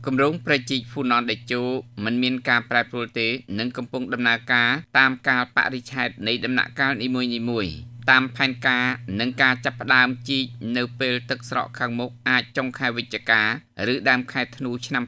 គម្រោងប្រជិកហ្វូណនតេជោមិនមានការប្រែប្រួលទេនិងកំពុងដំណើរការតាមកាលបរិច្ឆេទនៃដំណាក់កាលនីមួយៗតាមផែនការនិងការចាប់ផ្ដើមជីកនៅពេលទឹកស្រកខាងមុខអាចចុងខែវិច្ឆិកាឬដើមខែធ្នូឆ្នាំ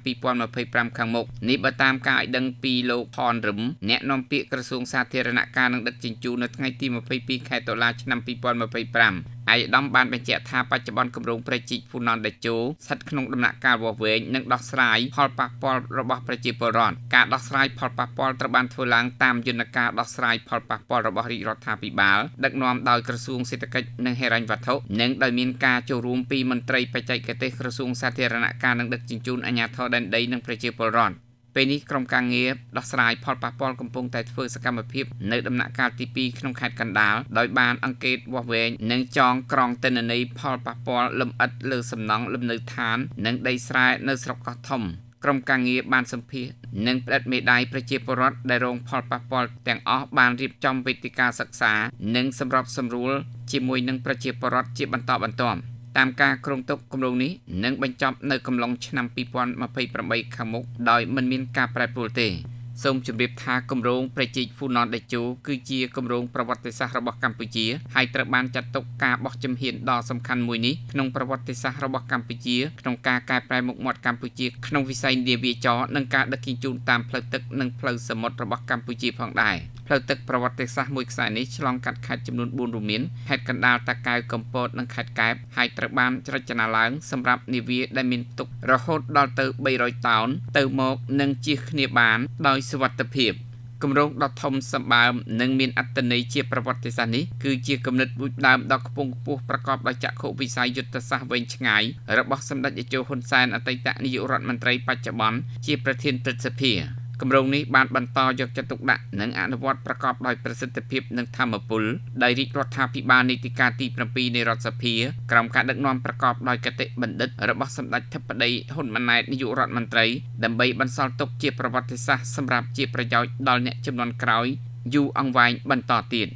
2025ខាងមុខនេះបើតាមការឲ្យដឹងពីលោកផនរឹមអ្នកនាំពាក្យក្រសួងសាធារណការនិងដឹកជញ្ជូននៅថ្ងៃទី22ខែតុលាឆ្នាំ2025ឯកឧត្តមបានបញ្ជាក់ថាបច្ចុប្បន្នគម្រោងប្រជិកហ្វូណនតេជោស្ថិតក្នុងដំណាក់កាលវាស់វែងនិងដោះស្រាយផលប៉ះពាល់របស់ប្រជាពលរដ្ឋការដោះស្រាយផលប៉ះពាល់ត្រូវបានធ្វើឡើងតាមយន្តការដោះស្រាយផលប៉ះពាល់របស់រាជរដ្ឋាភិបាលដឹកនាំដោយក្រសួងសេដ្ឋកិច្ចនិងហិរញ្ញវត្ថុនិងដោយមានការចូលរួមពីមន្ត្រីបច្ចេកទេសក្រសួងសាធារណការនិងដឹកជញ្ជូនអាជ្ញាធរដែនដីនិងប្រជាពលរដ្ឋពេលនេះក្រុមការងារដោះស្រាយផលប៉ះពាល់កំពុងតែធ្វើសកម្មភាពនៅដំណាក់កាលទី2ក្នុងខេត្តកណ្ដាលដោយបានអង្កេតវាស់វែងនិងចងក្រងទិន្នន័យផលប៉ះពាល់លម្អិតលើសំណង់លំនៅឋាននិងដីស្រែនៅស្រុកកោះធំក្រុមការងារបានសម្ភាសនិងផ្តិតមេដាយប្រជាពលរដ្ឋដែលរងផលប៉ះពាល់ទាំងអស់បានរៀបចំវេទិកាសិក្សានិងសម្របសម្រួលជាមួយនឹងប្រជាពលរដ្ឋជាបន្តបន្ទាប់តាមការគ្រោងទុកគម្រោងនេះនឹងបញ្ចប់នៅកំឡុងឆ្នាំ2028ខាងមុខដោយមិនមានការប្រែប្រួលទេសូមជម្រាបថាគម្រោងប្រជិកហ្វូណនតេជោគឺជាគម្រោងប្រវត្តិសាស្ត្ររបស់កម្ពុជាហើយត្រូវបានចាត់ទុកការបោះជំហានដ៏សំខាន់មួយនេះក្នុងប្រវត្តិសាស្ត្ររបស់កម្ពុជាក្នុងការកែប្រែមុខមាត់កម្ពុជាក្នុងវិស័យនាវាចរណ៍និងការដឹកជញ្ជូនតាមផ្លូវទឹកនិងផ្លូវសមុទ្ររបស់កម្ពុជាផងដែរផ្លូវទឹកប្រវត្តិសាស្ត្រមួយខ្សែនេះឆ្លងកាត់ខេត្តចំនួន4រួមមានខេត្តកណ្ដាលតាកែវកំពតនិងខេត្តកែបហើយត្រូវបានរចនាឡើងសម្រាប់នាវាដែលមានផ្ទុករហូតដល់ទៅ300តោនទៅមកនិងជិះគ្នាបានដោយសុវត្ថិភាពគម្រោងដ៏ធំសម្បើមនិងមានអត្ថន័យជាប្រវត្តិសាស្ត្រនេះគឺជាគំនិតមួយដើមដ៏ខ្ពង់ខ្ពស់ប្រកបដោយចក្ខុវិស័យយុទ្ធសាស្ត្រវែងឆ្ងាយរបស់សម្ដេចតេជោហ៊ុនសែនអតីតនាយករដ្ឋមន្ត្រីបច្ចុប្បន្នជាប្រធានព្រឹទ្ធសភាគម្រោងនេះបានបន្តយកចិត្តទុកដាក់និងអនុវត្តប្រកបដោយប្រសិទ្ធភាពនិងធម៌ពលដោយរាជរដ្ឋាភិបាលនីតិកាលទី7នៃរដ្ឋសភាក្រោមការដឹកនាំប្រកបដោយគតិបណ្ឌិតរបស់សម្ដេចធិបតីហ៊ុនម៉ាណែតនាយករដ្ឋមន្ត្រីដើម្បីបន្សល់ទុកជាប្រវត្តិសាស្ត្រសម្រាប់ជាប្រយោជន៍ដល់អ្នកជំនាន់ក្រោយយូរអង្វែងបន្តទៀត